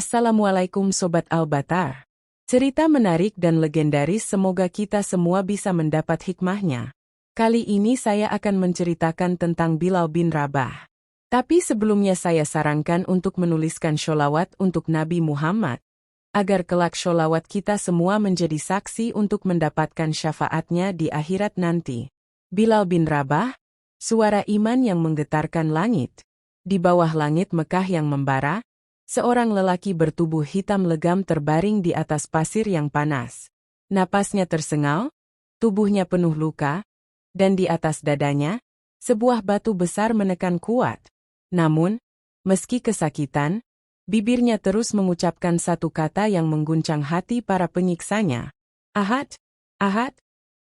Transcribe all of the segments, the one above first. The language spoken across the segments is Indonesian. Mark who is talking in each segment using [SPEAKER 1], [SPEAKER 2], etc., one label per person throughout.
[SPEAKER 1] Assalamualaikum Sobat Al-Batar. Cerita menarik dan legendaris, semoga kita semua bisa mendapat hikmahnya. Kali ini saya akan menceritakan tentang Bilal bin Rabah. Tapi sebelumnya saya sarankan untuk menuliskan sholawat untuk Nabi Muhammad, agar kelak sholawat kita semua menjadi saksi untuk mendapatkan syafaatnya di akhirat nanti. Bilal bin Rabah, suara iman yang menggetarkan langit. Di bawah langit Mekah yang membara, seorang lelaki bertubuh hitam legam terbaring di atas pasir yang panas. Napasnya tersengal, tubuhnya penuh luka, dan di atas dadanya, sebuah batu besar menekan kuat. Namun, meski kesakitan, bibirnya terus mengucapkan satu kata yang mengguncang hati para penyiksanya. Ahad, Ahad.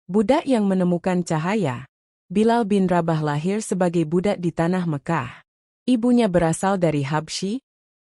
[SPEAKER 1] Budak yang menemukan cahaya. Bilal bin Rabah lahir sebagai budak di tanah Mekah. Ibunya berasal dari Habsyi,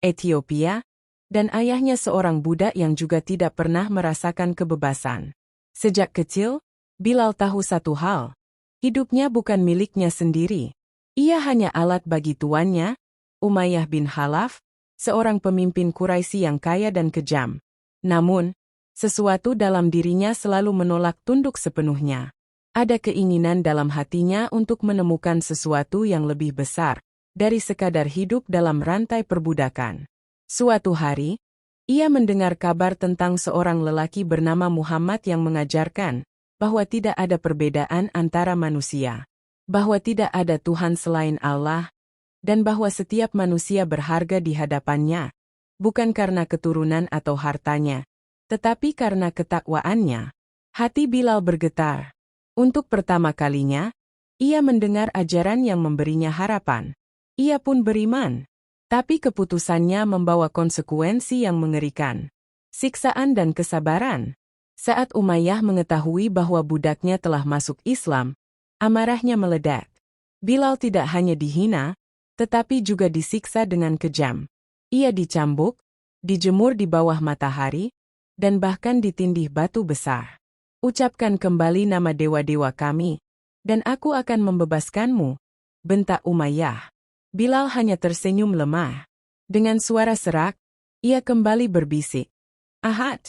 [SPEAKER 1] Ethiopia, dan ayahnya seorang budak yang juga tidak pernah merasakan kebebasan. Sejak kecil, Bilal tahu satu hal. Hidupnya bukan miliknya sendiri. Ia hanya alat bagi tuannya, Umayyah bin Khalaf, seorang pemimpin Quraisy yang kaya dan kejam. Namun, sesuatu dalam dirinya selalu menolak tunduk sepenuhnya. Ada keinginan dalam hatinya untuk menemukan sesuatu yang lebih besar dari sekadar hidup dalam rantai perbudakan. Suatu hari, ia mendengar kabar tentang seorang lelaki bernama Muhammad yang mengajarkan bahwa tidak ada perbedaan antara manusia, bahwa tidak ada Tuhan selain Allah, dan bahwa setiap manusia berharga di hadapannya, bukan karena keturunan atau hartanya, tetapi karena ketakwaannya. Hati Bilal bergetar. Untuk pertama kalinya, ia mendengar ajaran yang memberinya harapan. Ia pun beriman. Tapi keputusannya membawa konsekuensi yang mengerikan. Siksaan dan kesabaran. Saat Umayyah mengetahui bahwa budaknya telah masuk Islam, amarahnya meledak. Bilal tidak hanya dihina, tetapi juga disiksa dengan kejam. Ia dicambuk, dijemur di bawah matahari, dan bahkan ditindih batu besar. Ucapkan kembali nama dewa-dewa kami, dan aku akan membebaskanmu, bentak Umayyah. Bilal hanya tersenyum lemah. Dengan suara serak, ia kembali berbisik. Ahad,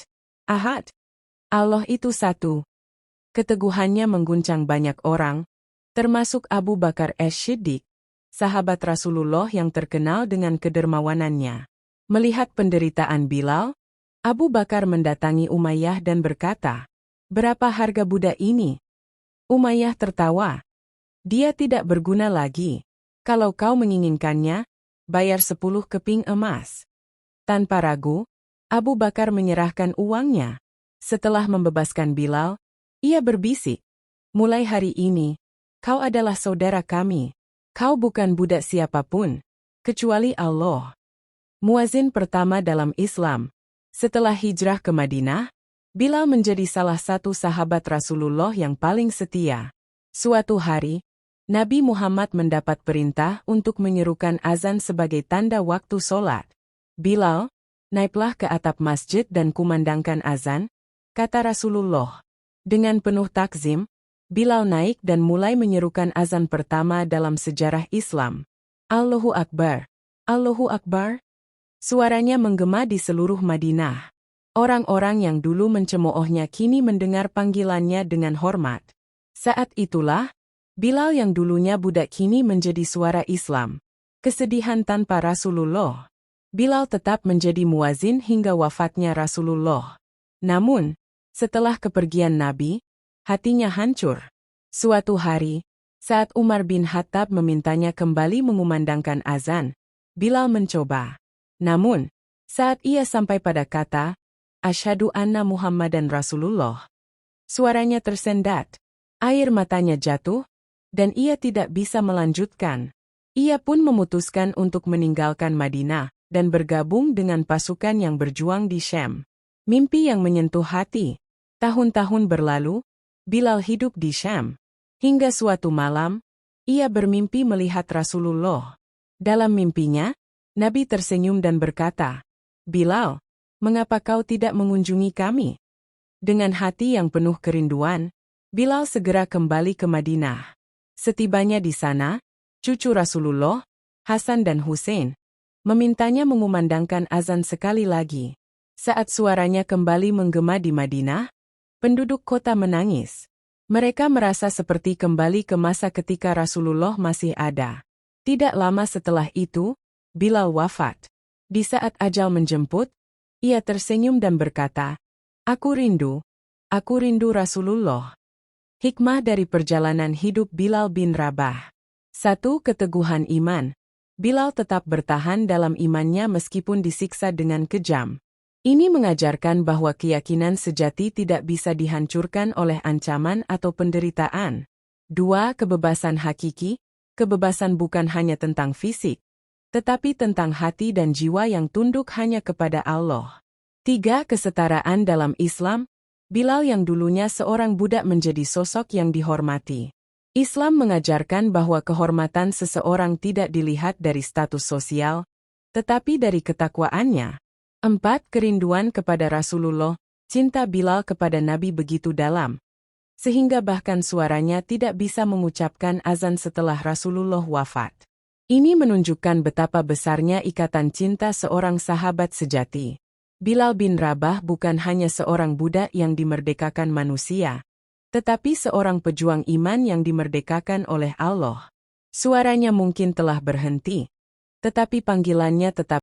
[SPEAKER 1] Ahad. Allah itu satu. Keteguhannya mengguncang banyak orang, termasuk Abu Bakar As-Siddiq, sahabat Rasulullah yang terkenal dengan kedermawanannya. Melihat penderitaan Bilal, Abu Bakar mendatangi Umayyah dan berkata, "Berapa harga budak ini?" Umayyah tertawa. "Dia tidak berguna lagi. Kalau kau menginginkannya, bayar 10 keping emas." Tanpa ragu, Abu Bakar menyerahkan uangnya. Setelah membebaskan Bilal, ia berbisik, "Mulai hari ini, kau adalah saudara kami. Kau bukan budak siapapun, kecuali Allah." Muazin pertama dalam Islam. Setelah hijrah ke Madinah, Bilal menjadi salah satu sahabat Rasulullah yang paling setia. Suatu hari, Nabi Muhammad mendapat perintah untuk menyerukan azan sebagai tanda waktu sholat. "Bilal, naiklah ke atap masjid dan kumandangkan azan," kata Rasulullah. Dengan penuh takzim, Bilal naik dan mulai menyerukan azan pertama dalam sejarah Islam. Allahu Akbar, Allahu Akbar. Suaranya menggema di seluruh Madinah. Orang-orang yang dulu mencemoohnya kini mendengar panggilannya dengan hormat. Saat itulah, Bilal yang dulunya budak kini menjadi suara Islam. Kesedihan tanpa Rasulullah. Bilal tetap menjadi muazin hingga wafatnya Rasulullah. Namun, setelah kepergian Nabi, hatinya hancur. Suatu hari, saat Umar bin Khattab memintanya kembali mengumandangkan azan, Bilal mencoba. Namun, saat ia sampai pada kata, "Asyhadu anna Muhammadan Rasulullah," suaranya tersendat. Air matanya jatuh, dan ia tidak bisa melanjutkan. Ia pun memutuskan untuk meninggalkan Madinah dan bergabung dengan pasukan yang berjuang di Syam. Mimpi yang menyentuh hati. Tahun-tahun berlalu, Bilal hidup di Syam. Hingga suatu malam, ia bermimpi melihat Rasulullah. Dalam mimpinya, Nabi tersenyum dan berkata, "Bilal, mengapa kau tidak mengunjungi kami?" Dengan hati yang penuh kerinduan, Bilal segera kembali ke Madinah. Setibanya di sana, cucu Rasulullah, Hasan dan Hussein, memintanya mengumandangkan azan sekali lagi. Saat suaranya kembali menggema di Madinah, penduduk kota menangis. Mereka merasa seperti kembali ke masa ketika Rasulullah masih ada. Tidak lama setelah itu, Bilal wafat. Di saat ajal menjemput, ia tersenyum dan berkata, Aku rindu Rasulullah." Hikmah dari perjalanan hidup Bilal bin Rabah. 1. Keteguhan iman. Bilal tetap bertahan dalam imannya meskipun disiksa dengan kejam. Ini mengajarkan bahwa keyakinan sejati tidak bisa dihancurkan oleh ancaman atau penderitaan. 2. Kebebasan hakiki. Kebebasan bukan hanya tentang fisik, tetapi tentang hati dan jiwa yang tunduk hanya kepada Allah. 3. Kesetaraan dalam Islam. Bilal yang dulunya seorang budak menjadi sosok yang dihormati. Islam mengajarkan bahwa kehormatan seseorang tidak dilihat dari status sosial, tetapi dari ketakwaannya. 4. Kerinduan kepada Rasulullah. Cinta Bilal kepada Nabi begitu dalam, sehingga bahkan suaranya tidak bisa mengucapkan azan setelah Rasulullah wafat. Ini menunjukkan betapa besarnya ikatan cinta seorang sahabat sejati. Bilal bin Rabah bukan hanya seorang budak yang dimerdekakan manusia, tetapi seorang pejuang iman yang dimerdekakan oleh Allah. Suaranya mungkin telah berhenti, tetapi panggilannya tetap